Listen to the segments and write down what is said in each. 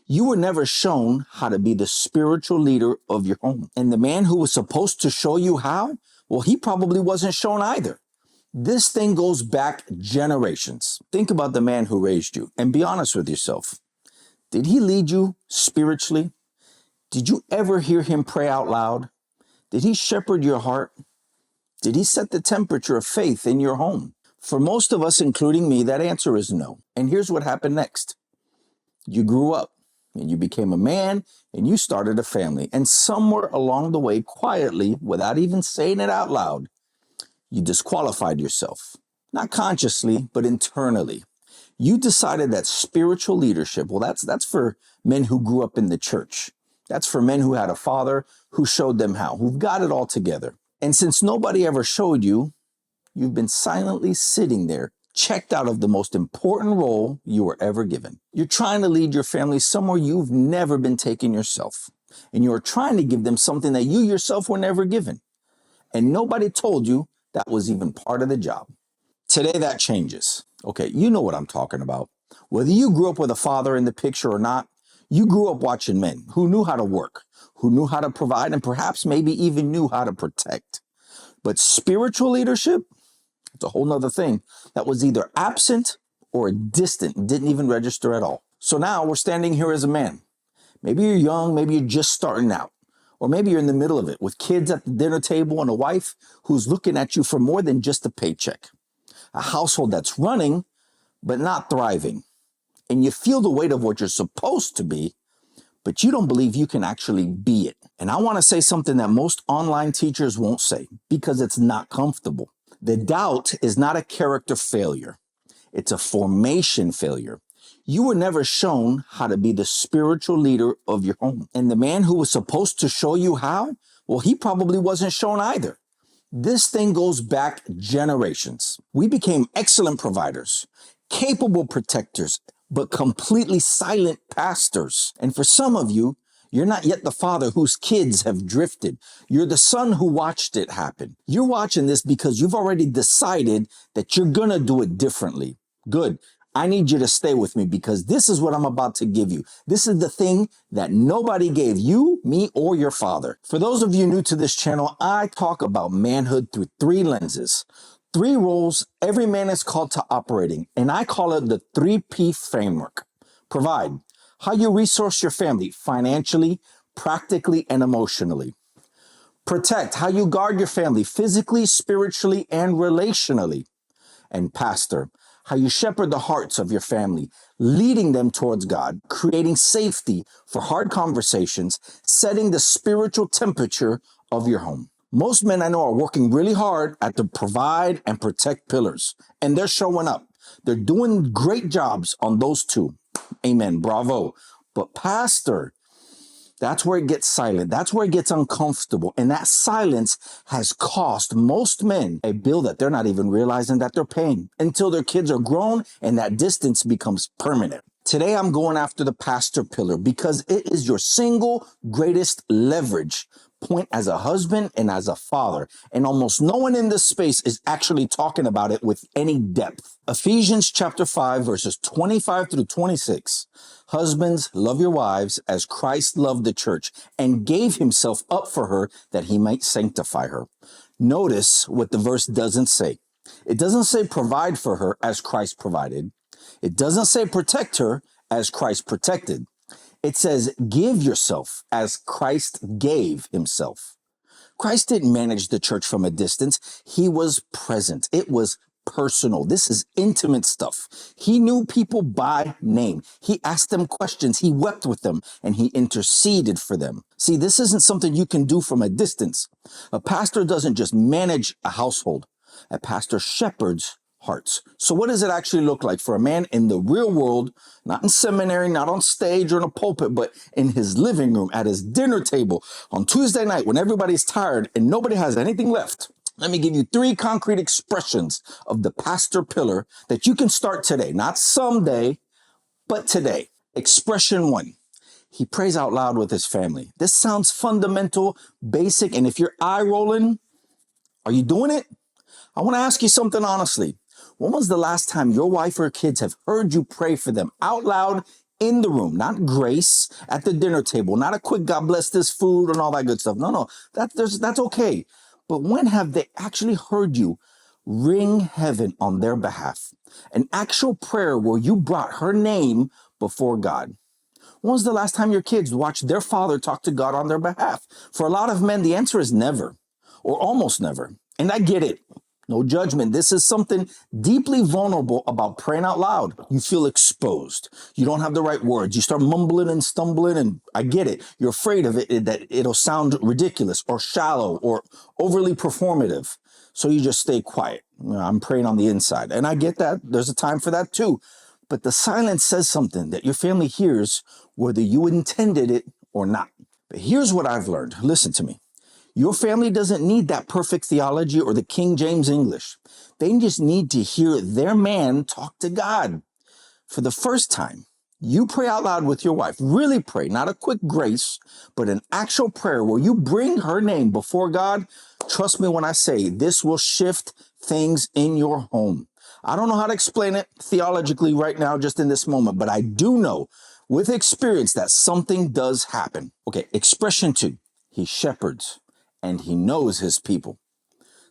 You were never shown how to be the spiritual leader of your home. And the man who was supposed to show you how, well, he probably wasn't shown either. This thing goes back generations. Think about the man who raised you and be honest with yourself. Did he lead you spiritually? Did you ever hear him pray out loud? Did he shepherd your heart? Did he set the temperature of faith in your home? For most of us, including me, that answer is no. And here's what happened next. You grew up and you became a man and you started a family. And somewhere along the way, quietly, without even saying it out loud, you disqualified yourself. Not consciously, but internally. You decided that spiritual leadership, well, that's for men who grew up in the church. That's for men who had a father who showed them how, who've got it all together. And since nobody ever showed you, you've been silently sitting there, checked out of the most important role you were ever given. You're trying to lead your family somewhere you've never been taken yourself. And you're trying to give them something that you yourself were never given. And nobody told you that was even part of the job. Today that changes. Okay, you know what I'm talking about. Whether you grew up with a father in the picture or not, you grew up watching men who knew how to work, who knew how to provide, and perhaps maybe even knew how to protect. But spiritual leadership, it's a whole nother thing that was either absent or distant, didn't even register at all. So now we're standing here as a man. Maybe you're young, maybe you're just starting out, or maybe you're in the middle of it with kids at the dinner table and a wife who's looking at you for more than just a paycheck. A household that's running, but not thriving. And you feel the weight of what you're supposed to be, but you don't believe you can actually be it. And I want to say something that most online teachers won't say because it's not comfortable. The doubt is not a character failure. It's a formation failure. You were never shown how to be the spiritual leader of your home. And the man who was supposed to show you how, well, he probably wasn't shown either. This thing goes back generations. We became excellent providers, capable protectors, but completely silent pastors. And for some of you, you're not yet the father whose kids have drifted. You're the son who watched it happen. You're watching this because you've already decided that you're going to do it differently. Good. I need you to stay with me because this is what I'm about to give you. This is the thing that nobody gave you, me, or your father. For those of you new to this channel, I talk about manhood through 3 lenses. 3 roles every man is called to operating, and I call it the 3P framework. Provide, how you resource your family financially, practically, and emotionally. Protect, how you guard your family physically, spiritually, and relationally. And pastor, how you shepherd the hearts of your family, leading them towards God, creating safety for hard conversations, setting the spiritual temperature of your home. Most men I know are working really hard at the provide and protect pillars, and they're showing up. They're doing great jobs on those 2. Amen. Bravo. But pastor, that's where it gets silent. That's where it gets uncomfortable. And that silence has cost most men a bill that they're not even realizing that they're paying until their kids are grown and that distance becomes permanent. Today, I'm going after the pastor pillar because it is your single greatest leverage point as a husband and as a father. And almost no one in this space is actually talking about it with any depth. Ephesians chapter 5, verses 25 through 26. Husbands, love your wives as Christ loved the church and gave himself up for her that he might sanctify her. Notice what the verse doesn't say. It doesn't say provide for her as Christ provided. It doesn't say protect her as Christ protected. It says give yourself as Christ gave himself. Christ didn't manage the church from a distance. He was present. It was personal. This is intimate stuff. He knew people by name. He asked them questions. He wept with them and he interceded for them. See, this isn't something you can do from a distance. A pastor doesn't just manage a household. A pastor shepherds hearts. So what does it actually look like for a man in the real world, not in seminary, not on stage or in a pulpit, but in his living room, at his dinner table on Tuesday night when everybody's tired and nobody has anything left? Let me give you 3 concrete expressions of the pastor pillar that you can start today, not someday, but today. Expression 1. He prays out loud with his family. This sounds fundamental, basic, and if you're eye rolling, are you doing it? I want to ask you something honestly. When was the last time your wife or kids have heard you pray for them out loud in the room, not grace at the dinner table, not a quick God bless this food and all that good stuff. No, that's okay. But when have they actually heard you ring heaven on their behalf? An actual prayer where you brought her name before God. When was the last time your kids watched their father talk to God on their behalf? For a lot of men, the answer is never, or almost never. And I get it. No judgment. This is something deeply vulnerable about praying out loud. You feel exposed. You don't have the right words. You start mumbling and stumbling, and I get it. You're afraid of it, that it'll sound ridiculous or shallow or overly performative. So you just stay quiet. I'm praying on the inside. And I get that. There's a time for that too. But the silence says something that your family hears whether you intended it or not. But here's what I've learned. Listen to me. Your family doesn't need that perfect theology or the King James English. They just need to hear their man talk to God. For the first time, you pray out loud with your wife. Really pray, not a quick grace, but an actual prayer where you bring her name before God. Trust me when I say this will shift things in your home. I don't know how to explain it theologically right now, just in this moment, but I do know with experience that something does happen. Okay, expression 2. He shepherds and he knows his people.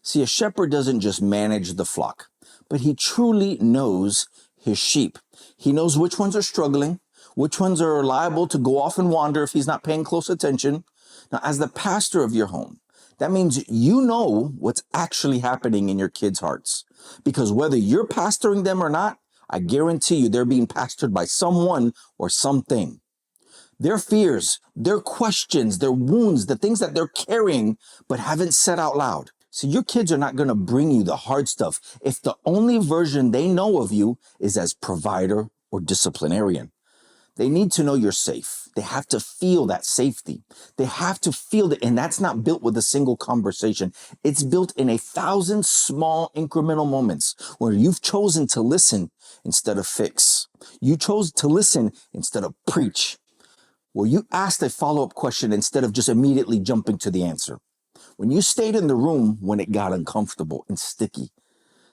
See, a shepherd doesn't just manage the flock, but he truly knows his sheep. He knows which ones are struggling, which ones are liable to go off and wander if he's not paying close attention. Now, as the pastor of your home, that means you know what's actually happening in your kids' hearts. Because whether you're pastoring them or not, I guarantee you they're being pastored by someone or something. Their fears, their questions, their wounds, the things that they're carrying but haven't said out loud. So your kids are not going to bring you the hard stuff if the only version they know of you is as provider or disciplinarian. They need to know you're safe. They have to feel that safety. They have to feel that, and that's not built with a single conversation. It's built in 1,000 small incremental moments where you've chosen to listen instead of fix. You chose to listen instead of preach. Where you asked a follow-up question instead of just immediately jumping to the answer. When you stayed in the room when it got uncomfortable and sticky.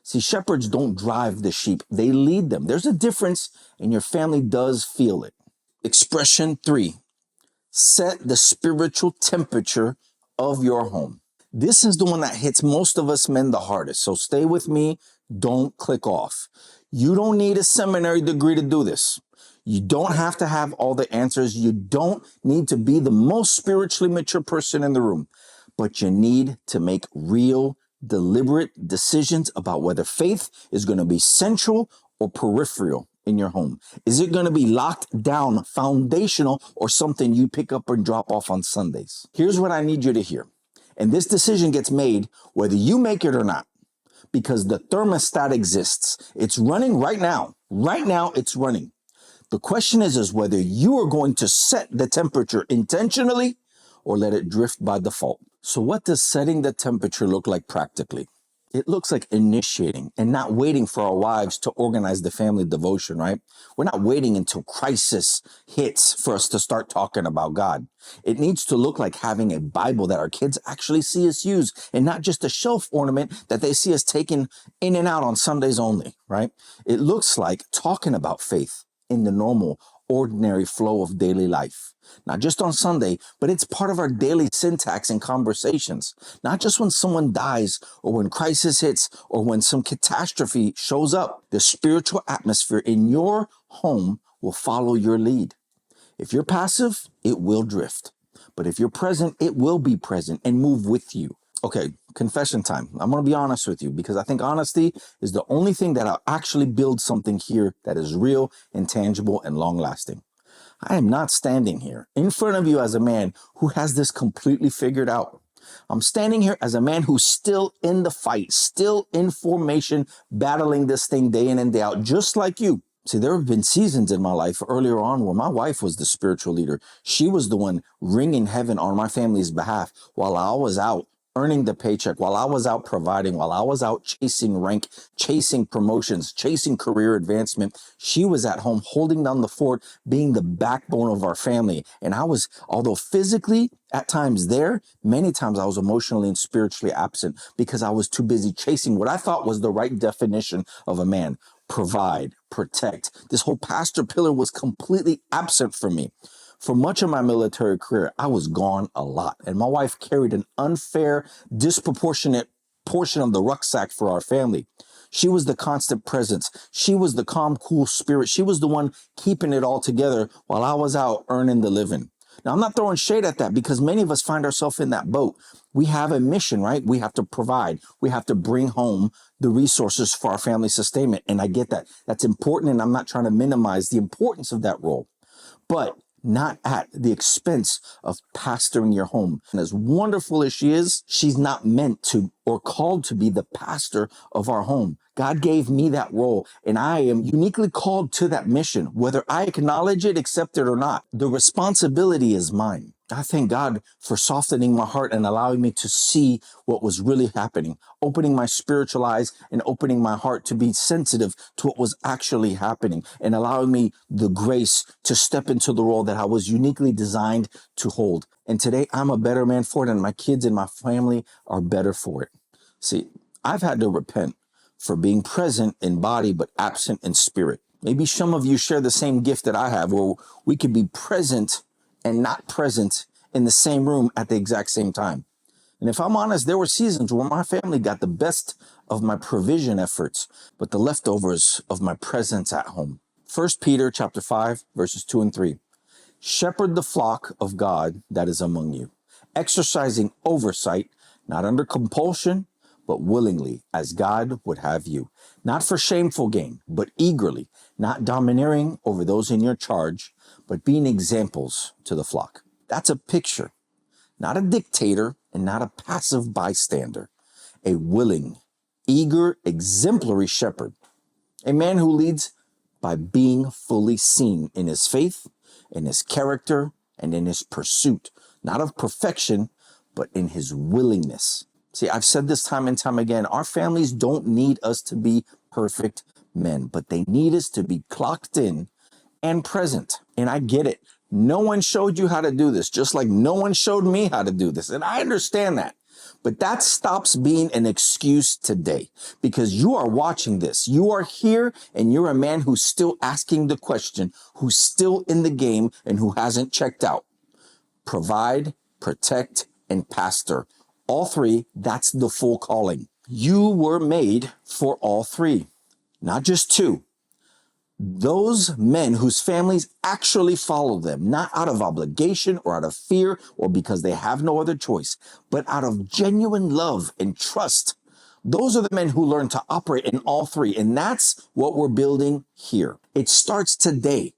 See, shepherds don't drive the sheep. They lead them. There's a difference, and your family does feel it. Expression 3. Set the spiritual temperature of your home. This is the one that hits most of us men the hardest. So stay with me. Don't click off. You don't need a seminary degree to do this. You don't have to have all the answers. You don't need to be the most spiritually mature person in the room. But you need to make real, deliberate decisions about whether faith is going to be central or peripheral in your home. Is it going to be locked down, foundational, or something you pick up and drop off on Sundays? Here's what I need you to hear. And this decision gets made whether you make it or not, because the thermostat exists. It's running right now. Right now, it's running. The question is whether you are going to set the temperature intentionally or let it drift by default. So what does setting the temperature look like practically? It looks like initiating and not waiting for our wives to organize the family devotion, right? We're not waiting until crisis hits for us to start talking about God. It needs to look like having a Bible that our kids actually see us use and not just a shelf ornament that they see us taking in and out on Sundays only, right? It looks like talking about faith in the normal, ordinary flow of daily life. Not just on Sunday, but it's part of our daily syntax and conversations. Not just when someone dies or when crisis hits or when some catastrophe shows up. The spiritual atmosphere in your home will follow your lead. If you're passive, it will drift. But if you're present, it will be present and move with you. Okay, confession time. I'm going to be honest with you because I think honesty is the only thing that'll actually build something here that is real, intangible, and long-lasting. I am not standing here in front of you as a man who has this completely figured out. I'm standing here as a man who's still in the fight, still in formation, battling this thing day in and day out, just like you. See, there have been seasons in my life earlier on where my wife was the spiritual leader. She was the one ringing heaven on my family's behalf while I was out earning the paycheck, while I was out providing, while I was out chasing rank, chasing promotions, chasing career advancement. She was at home holding down the fort, being the backbone of our family. And I was, although physically at times there, many times I was emotionally and spiritually absent because I was too busy chasing what I thought was the right definition of a man. provide, protect. This whole pastor pillar was completely absent from me. For much of my military career, I was gone a lot, and my wife carried an unfair, disproportionate portion of the rucksack for our family. She was the constant presence. She was the calm, cool spirit. She was the one keeping it all together while I was out earning the living. Now, I'm not throwing shade at that because many of us find ourselves in that boat. We have a mission, right? We have to provide. We have to bring home the resources for our family sustainment. And I get that. That's important. And I'm not trying to minimize the importance of that role, but not at the expense of pastoring your home. And as wonderful as she is, she's not meant to or called to be the pastor of our home. God gave me that role, and I am uniquely called to that mission, whether I acknowledge it, accept it or not. The responsibility is mine. I thank God for softening my heart and allowing me to see what was really happening, opening my spiritual eyes and opening my heart to be sensitive to what was actually happening and allowing me the grace to step into the role that I was uniquely designed to hold. And today I'm a better man for it, and my kids and my family are better for it. See, I've had to repent for being present in body but absent in spirit. Maybe some of you share the same gift that I have, where we can be present and not present in the same room at the exact same time. And if I'm honest, there were seasons where my family got the best of my provision efforts, but the leftovers of my presence at home. 1 Peter chapter 5, verses 2 and 3. Shepherd the flock of God that is among you, exercising oversight, not under compulsion, but willingly, as God would have you, not for shameful gain, but eagerly, not domineering over those in your charge, but being examples to the flock. That's a picture, not a dictator and not a passive bystander, a willing, eager, exemplary shepherd, a man who leads by being fully seen in his faith, in his character, and in his pursuit, not of perfection, but in his willingness. See, I've said this time and time again, our families don't need us to be perfect men, but they need us to be clocked in and present. And I get it. No one showed you how to do this, just like no one showed me how to do this. And I understand that. But that stops being an excuse today because you are watching this. You are here and you're a man who's still asking the question, who's still in the game and who hasn't checked out. Provide, protect, and pastor. All three, that's the full calling. You were made for all three, not just two. Those men whose families actually follow them, not out of obligation or out of fear or because they have no other choice, but out of genuine love and trust. Those are the men who learn to operate in all three. And that's what we're building here. It starts today.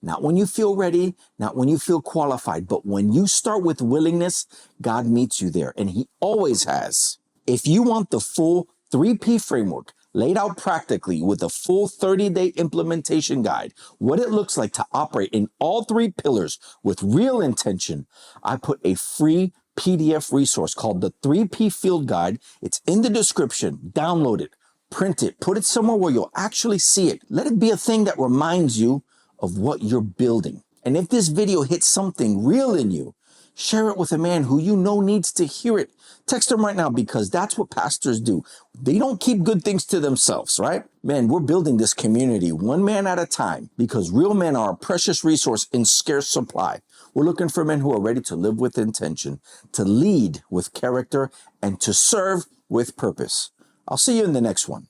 Not when you feel ready, not when you feel qualified, but when you start with willingness, God meets you there. And he always has. If you want the full 3P framework laid out practically with a full 30-day implementation guide, what it looks like to operate in all three pillars with real intention, I put a free PDF resource called the 3P Field Guide. It's in the description. Download it, print it, put it somewhere where you'll actually see it. Let it be a thing that reminds you of what you're building. And if this video hits something real in you, share it with a man who you know needs to hear it. Text him right now because that's what pastors do. They don't keep good things to themselves, right? Man, we're building this community one man at a time because real men are a precious resource in scarce supply. We're looking for men who are ready to live with intention, to lead with character, and to serve with purpose. I'll see you in the next one.